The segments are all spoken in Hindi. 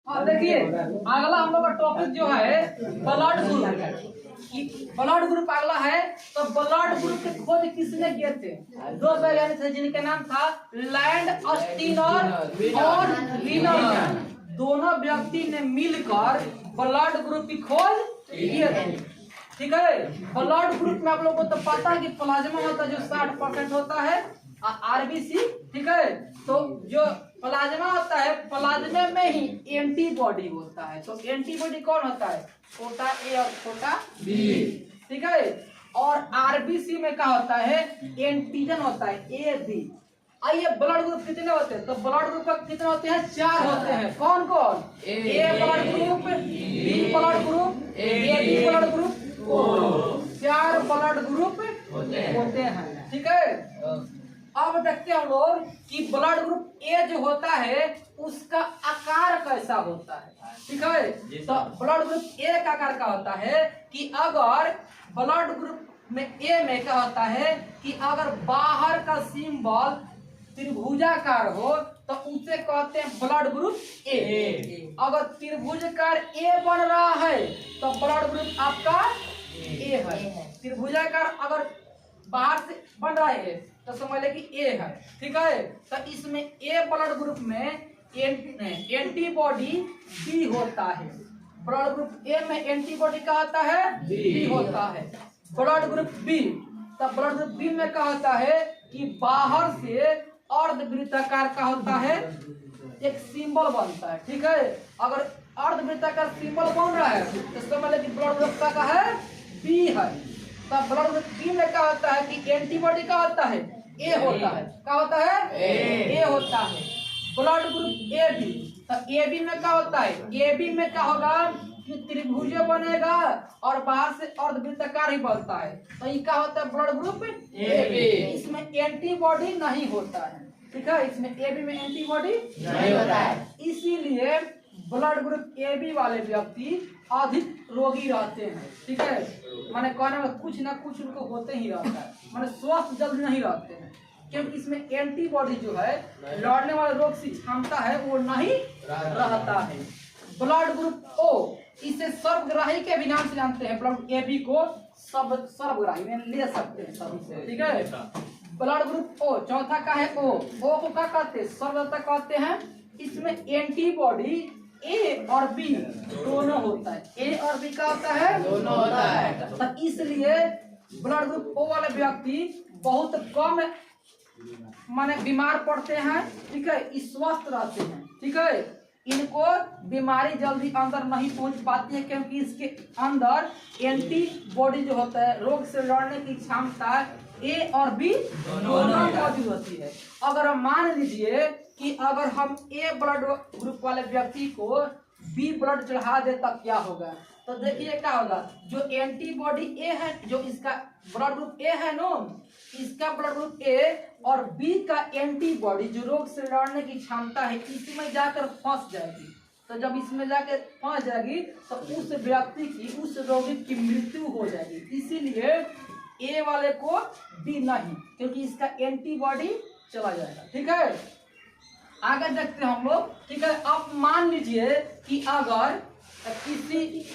हाँ देखिए, अगला हम लोग का टॉपिक जो है ब्लड ग्रुप। ब्लड ग्रुप अगला है। तो ब्लड ग्रुप की खोज किसने किए थे? दो वैज्ञानिक थे जिनके नाम था लैंड अस्टीनर और वीनर। दोनों व्यक्ति ने मिलकर ब्लड ग्रुप की खोज किए थे। ठीक है, ब्लड ग्रुप में आप लोगों को तो पता है कि प्लाज्मा होता है जो 60% होता है आरबीसी। ठीक है, तो जो प्लाज्मा होता है, प्लाज्मा में ही एंटीबॉडी होता है। तो एंटीबॉडी कौन होता है? छोटा ए और छोटा बी। ठीक है, और आरबीसी में क्या होता है? एंटीजन होता है ए बी। आइए, ब्लड ग्रुप कितने होते हैं? तो ब्लड ग्रुप कितने होते हैं? 4 होते हैं। कौन कौन? A blood group, B blood group, A B blood group, 4 blood group होते हैं। ठीक है, अब देखते हैं हम लोग कि ब्लड ग्रुप ए जो होता है उसका आकार कैसा होता है। ठीक है, तो ब्लड ग्रुप ए का आकार क्या होता है कि अगर ब्लड ग्रुप में ए में क्या होता है कि अगर बाहर का सिंबल त्रिभुजाकार हो तो उसे कहते हैं ब्लड ग्रुप ए। अगर त्रिभुजाकार ए बन रहा है तो ब्लड ग्रुप आपका ए है। त्रिभुजाकार अगर बाहर से बन रहा है तो समझ ले कि ए है। ठीक है, तो इसमें ए ब्लड ग्रुप में एंटीबॉडी बी होता है। ब्लड ग्रुप ए में एंटीबॉडी क्या होता है? बी होता है। ब्लड ग्रुप बी, तो ब्लड ग्रुप बी में क्या होता है कि बाहर से अर्धवृत्ताकार का होता है एक सिंबल बनता है। ठीक है, अगर अर्धवृत्ताकार सिंबल बन रहा है तो समझ ले कि ब्लड ग्रुप का है बी है। तब ब्लड ग्रुप बी में क्या होता है कि एंटीबॉडी का होता है ए होता है। क्या होता है? ए होता है। ब्लड ग्रुप ए बी, तो ए बी में क्या होता है? ए बी में क्या होगा कि त्रिभुज बनेगा और बाहर से अर्धवृत्ताकार ही बनता है। तो ये क्या होता है? Blood group A B. इसमें एंटीबॉडी नहीं होता है। ठीक है, इसमें ए बी में एंटीबॉडी नहीं होता है। इसीलिए ब्लड ग्रुप ए बी वाले व्यक्ति अधिक रोगी रहते हैं। ठीक है, माने कहने में कुछ ना कुछ उनको होते ही रहता है, माने स्वस्थ जल्दी नहीं रहते हैं, क्योंकि इसमें एंटीबॉडी जो है लड़ने वाले रोग की क्षमता है वो नहीं रहता है। ब्लड ग्रुप ओ, इसे सर्वग्राही के भी नाम से जानते हैं। ब्लड ए बी को सब सर्वग्राही में ले सकते हैं सभी से। ठीक है, ब्लड ग्रुप ओ, चौथा का है ओ को क्या कहते हैं? सर्वदाता कहते हैं। इसमें एंटीबॉडी ए और बी दोनों होता है। ए और बी का होता है? दोनों होता है। तो इसलिए ब्लड ग्रुप ओ वाले व्यक्ति बहुत कम माने बीमार पड़ते हैं। ठीक है, स्वस्थ रहते हैं। ठीक है, इनको बीमारी जल्दी अंदर नहीं पहुंच पाती है क्योंकि इसके अंदर एंटीबॉडी जो होता है रोग से लड़ने की क्षमता ए और बी दोनों मौजूद होती है। अगर मान लीजिए कि अगर हम ए ब्लड ग्रुप वाले व्यक्ति को बी ब्लड चढ़ा दे तब क्या होगा? तो देखिए क्या होगा, जो एंटीबॉडी ए है, जो इसका ब्लड ग्रुप ए है नो, इसका ब्लड ग्रुप ए और बी का एंटीबॉडी जो रोग से लड़ने की क्षमता है इसमें जाकर फंस जाएगी। तो जब इसमें जाकर फंस जाएगी तो उस व्यक्ति की, उस रोगी की मृत्यु हो जाएगी। इसीलिए ए वाले को बी नहीं, क्योंकि इसका एंटीबॉडी चला जाएगा। ठीक है, आगे देखते हैं हम लोग। ठीक है, अब मान लीजिए कि अगर किसी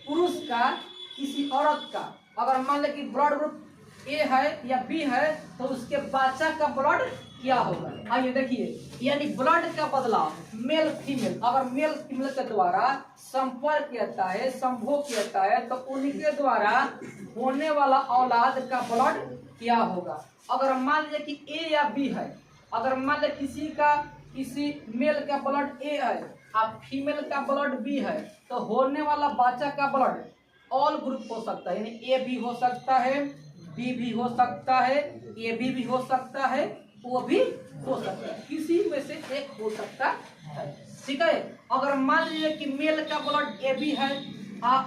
पुरुष का, किसी औरत का अगर मान ले कि ब्लड ग्रुप ए है या बी है तो उसके बच्चा का ब्लड क्या होगा? आइए देखिए, यानी ब्लड का बदलाव मेल फीमेल, अगर मेल फीमेल के द्वारा संपर्क किया है, संभोग किया है तो उनके द्वारा होने वाला औलाद का ब्लड क्या होगा? अगर मान लीजिए कि ए या बी है, अगर मान लीजिए किसी मेल का ब्लड ए है और फीमेल का ब्लड बी है तो होने वाला बच्चा का ब्लड ऑल ग्रुप हो सकता है। यानी ए भी हो सकता है, बी भी हो सकता है, ए बी हो सकता है, वो भी हो सकता है, किसी में से एक हो सकता है। ठीक है, अगर मान लीजिए कि मेल का ब्लड ए बी है और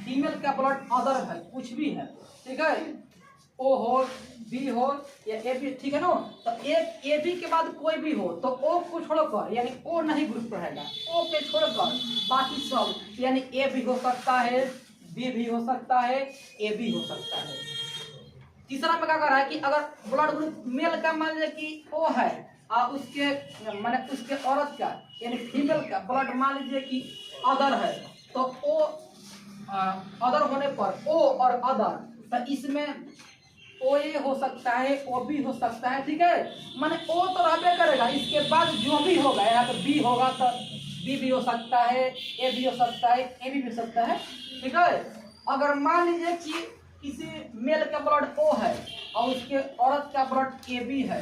फीमेल का ब्लड अदर है, कुछ भी है। ठीक है, ओ हो, बी हो या ए बी, ठीक है ना। तो एक ए बी के बाद कोई भी हो तो ओ को छोड़कर, यानी ओ नहीं ग्रुप रहेगा, ओ के छोड़कर बाकी सब, यानी ए भी हो सकता है, बी भी हो सकता है, ए भी हो सकता है। तीसरा में क्या कर रहा है कि अगर ब्लड ग्रुप मेल का मान लीजिए कि ओ है उसके माने उसके औरत का यानी फीमेल का ब्लड मान लीजिए कि अदर है, तो ओ अदर होने पर ओ और अदर, तो इसमें ओ ए हो सकता है, ओ बी हो सकता है, ठीक है। माने ओ तो रहबे करेगा, इसके बाद जो भी होगा, यहाँ पे बी होगा तो बी भी हो सकता है, ए भी हो सकता है, ए भी हो सकता है, ठीक है। अगर मान लीजिए कि किसी मेल का ब्लड ओ है और उसके औरत का ब्लड ए बी है,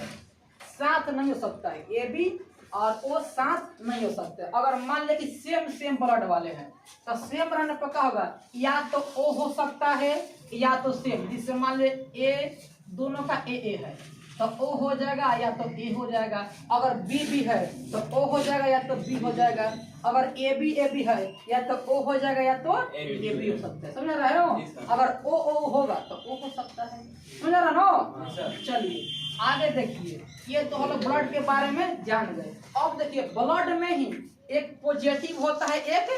साथ नहीं हो सकता है, ए बी और ओ साथ नहीं हो सकते। अगर मान ले कि सेम सेम ब्लड वाले हैं तो सेम रहने पर क्या होगा, या तो ओ हो सकता है या तो सेम, जिससे मान ले ए दोनों का ए है तो ओ हो जाएगा या तो ए हो जाएगा। अगर बी भी है तो ओ हो जाएगा या तो बी हो जाएगा। अगर ए बी है या तो ओ हो जाएगा या तो ए बी हो सकता है, समझ रहे हो। अगर ओ होगा तो ओ हो सकता है, समझ रहे हो। चलिए आगे देखिए, ये तो हम लोग ब्लड के बारे में जान गए। अब देखिए ब्लड में ही एक पॉजिटिव होता है, एक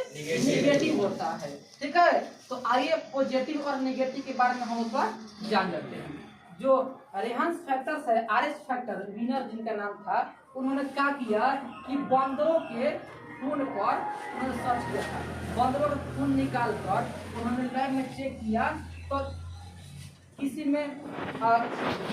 नेगेटिव होता है, ठीक है। तो आइए पॉजिटिव और नेगेटिव के बारे में हम उसका जान लेते हैं। जो रेहान्स फैक्टर्स है, आरएच फैक्टर, विनर जिनका नाम था, उन्होंने क्या किया कि बंदरों के खून पर उन्होंने सर्च किया था। बंदरों का खून निकाल कर उन्होंने लैब में चेक किया तो किसी में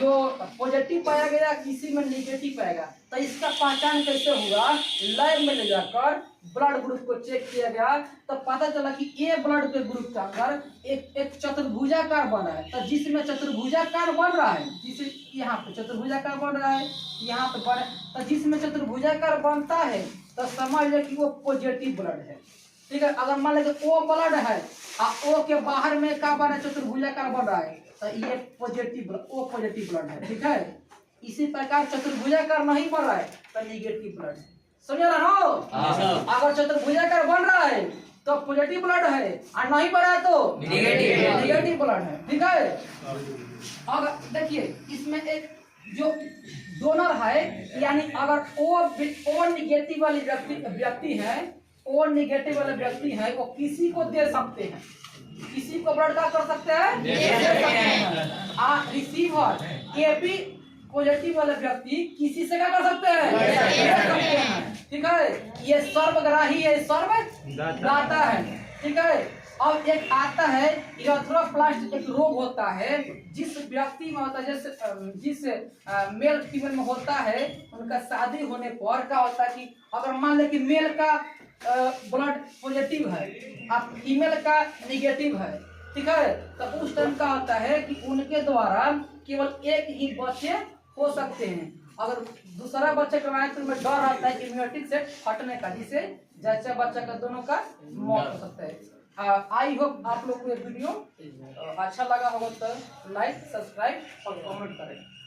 जो पॉजिटिव पाया गया, किसी में नेगेटिव पाएगा। तो इसका पहचान कैसे हुआ, लैब में ले जाकर ब्लड ग्रुप को चेक किया गया तो पता चला कि ए ब्लड के ग्रुप के अंदर एक चतुर्भुजाकार बना है। तो जिसमें चतुर्भुजाकार बन रहा है, जिसे यहाँ पे चतुर्भुजाकार बन रहा है, यहाँ पे बने, तो जिसमें चतुर्भुजाकार बनता है तो समझ ले कि वो पॉजिटिव ब्लड है, ठीक है। अगर मान लीजिए ओ ब्लड है और ओ के बाहर में क्या बना, चतुर्भुजाकार बन रहा है, तो ये positive blood, O positive blood है, ठीक है। इसी प्रकार चतुर्भुजाकार नहीं बन रहा है तो नेगेटिव ब्लड है, समझ रहे हो। अगर चतुर्भुजाकार बन रहा है तो पॉजिटिव ब्लड है और नहीं बन रहा है तो नेगेटिव ब्लड है, ठीक है। अगर देखिए इसमें एक जो डोनर है, यानी अगर ओ नेगेटिव वाली व्यक्ति है, ओ नेगेटिव वाले व्यक्ति है, वो किसी को दे सकते हैं, किसी को ब्लड का कर सकते हैं, दे सकते हैं। रिसीवर ए बी पॉजिटिव वाले व्यक्ति किसी से क्या कर सकते हैं, दे सकते हैं, ठीक है। ये सर्वग्राही है, सर्वदाता है, ठीक है। अब एक आता है इरेथ्रोब्लास्ट, एक रोग होता है जिस व्यक्ति में होता है, जैसे जिस मेल फीमेल में होता है, उनका शादी होने पर क्या होता है कि अगर मान ले कि मेल का ब्लड पॉजिटिव है और फीमेल का नेगेटिव है, ठीक है, तो उस टाइम का होता है कि उनके द्वारा केवल एक ही बच्चे हो सकते हैं। अगर दूसरा बच्चा करवाए तो उनमें डर रहता है इम्यूनिटी से फटने का, जिससे जच्चा बच्चा का दोनों का मौत हो सकता है। आई होप आप लोग को ये वीडियो अच्छा लगा होगा तो लाइक, सब्सक्राइब और कमेंट करें।